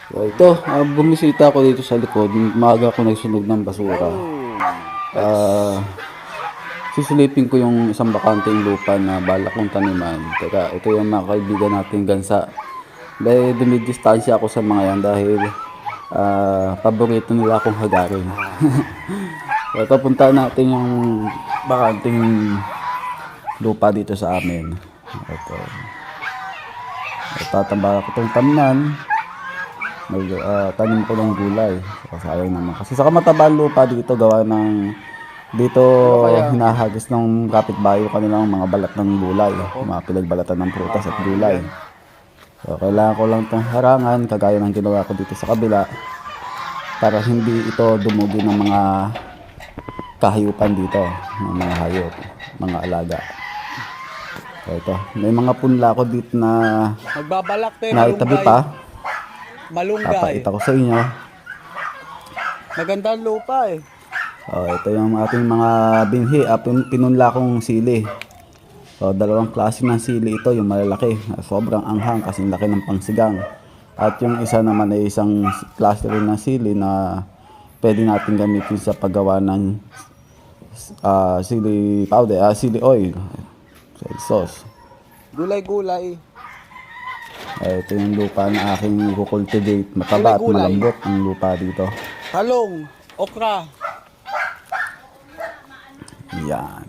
So, ito, bumisita ako dito sa likod. Maaga ako nagsunog ng basura. Ah, Sisilipin ko yung isang bakanteng lupa na balak kong taniman. Teka, ito yung mga kaibigan natin gansa. Dahil dumidistansya ako sa mga yan dahil paborito nila akong hagarin. So, ito, punta natin yung bakanteng lupa dito sa amin. Ito. Tatamba ko itong tamnan. Tanim ko ng gulay. So, sayang naman. Kasi sa kamataba lupa dito, gawa ng dito hinahagis ng kapitbahay ko kanilang mga balat ng gulay. Mga pinagbalatan ng prutas at gulay. So, kailangan ko lang itong harangan, kagaya ng ginawa ko dito sa kabila, para hindi ito dumugi ng mga kahayupan dito, ng mga hayop, mga alaga. So, ito, may mga punla ko dito na Magbabalak tayo naitabi pa. malunggay. Papakita ko sa inyo. Maganda ang lupa eh. Ito yung ating mga binhi, pinunla kong sili. So, dalawang klase ng sili ito, yung malalaki, sobrang anghang kasi laki ng pangsigang. At yung isa naman ay isang klase rin ng sili na pwede natin gamitin sa paggawa ng sili powder, sili oil, sili sauce. Gulay-gulay. Ito yung lupa na aking kukultivate. Mataba at Gulay-gulay. malambot ang lupa dito. Talong, okra. Yan.